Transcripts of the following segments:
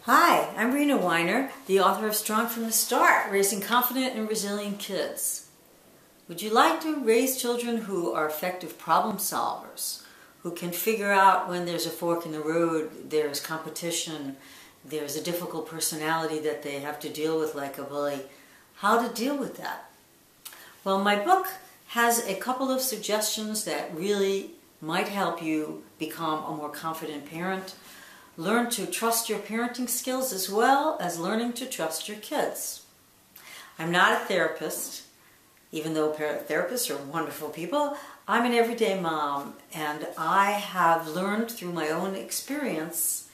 Hi, I'm Reina Weiner, the author of Strong from the Start, Raising Confident and Resilient Kids. Would you like to raise children who are effective problem solvers, who can figure out when there's a fork in the road, there's competition, there's a difficult personality that they have to deal with like a bully, how to deal with that? Well, my book has a couple of suggestions that really might help you become a more confident parent. Learn to trust your parenting skills as well as learning to trust your kids. I'm not a therapist, even though therapists are wonderful people. I'm an everyday mom, and I have learned through my own experience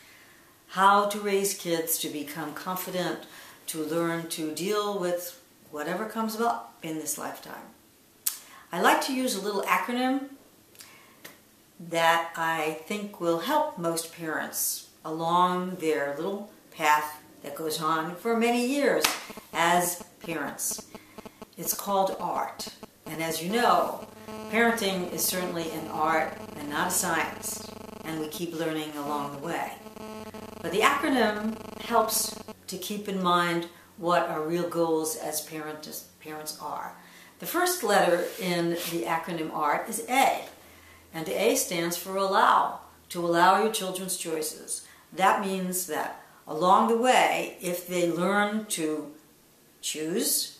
how to raise kids to become confident, to learn to deal with whatever comes up in this lifetime. I like to use a little acronym that I think will help most parents along their little path that goes on for many years as parents. It's called ART. And as you know, parenting is certainly an art and not a science, and we keep learning along the way. But the acronym helps to keep in mind what our real goals as parents are. The first letter in the acronym ART is A, and A stands for allow, to allow your children's choices. That means that along the way, if they learn to choose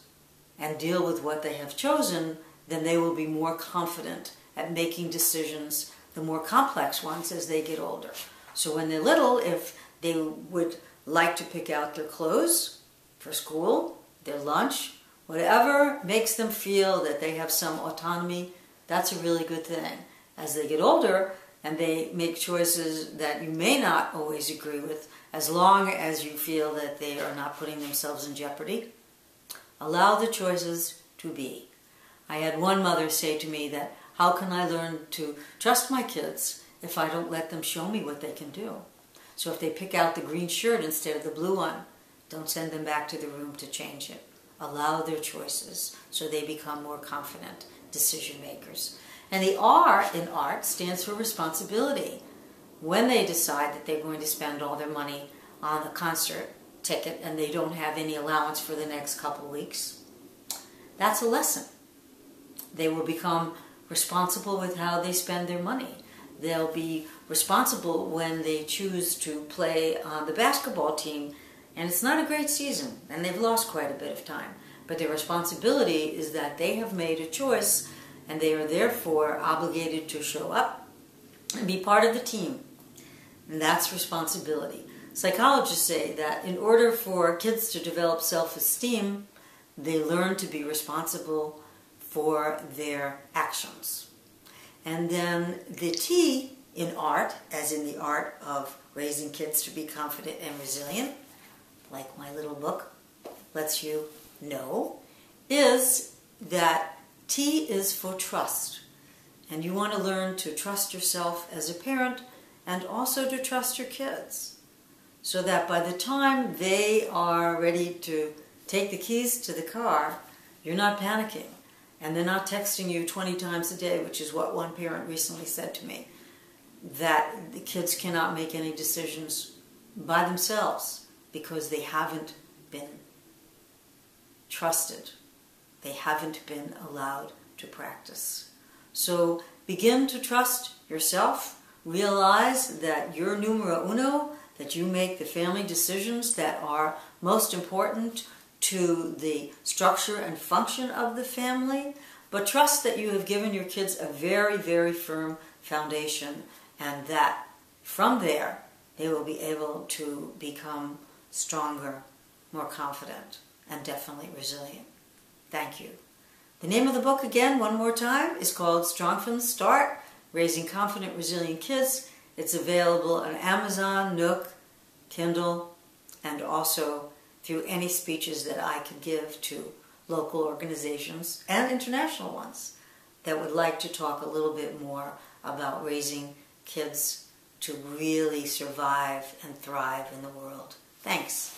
and deal with what they have chosen, then they will be more confident at making decisions, the more complex ones, as they get older. So when they're little, if they would like to pick out their clothes for school, their lunch, whatever makes them feel that they have some autonomy, that's a really good thing. As they get older and they make choices that you may not always agree with, as long as you feel that they are not putting themselves in jeopardy, allow the choices to be. I had one mother say to me that, how can I learn to trust my kids if I don't let them show me what they can do? So if they pick out the green shirt instead of the blue one, don't send them back to the room to change it. Allow their choices so they become more confident decision makers. And the R in ART stands for responsibility. When they decide that they're going to spend all their money on the concert ticket and they don't have any allowance for the next couple of weeks, that's a lesson. They will become responsible with how they spend their money. They'll be responsible when they choose to play on the basketball team and it's not a great season and they've lost quite a bit of time. But their responsibility is that they have made a choice and they are therefore obligated to show up and be part of the team. And that's responsibility. Psychologists say that in order for kids to develop self-esteem, they learn to be responsible for their actions. And then the T in ART, as in the art of raising kids to be confident and resilient, like my little book lets you know, is that T is for trust. And you want to learn to trust yourself as a parent and also to trust your kids, so that by the time they are ready to take the keys to the car, you're not panicking and they're not texting you 20 times a day, which is what one parent recently said to me, that the kids cannot make any decisions by themselves because they haven't been trusted. They haven't been allowed to practice. So begin to trust yourself. Realize that you're numero uno, that you make the family decisions that are most important to the structure and function of the family. But trust that you have given your kids a very, very firm foundation and that from there they will be able to become stronger, more confident, and definitely resilient. Thank you. The name of the book, again, one more time, is called Strong from the Start, Raising Confident, Resilient Kids. It's available on Amazon, Nook, Kindle, and also through any speeches that I could give to local organizations and international ones that would like to talk a little bit more about raising kids to really survive and thrive in the world. Thanks.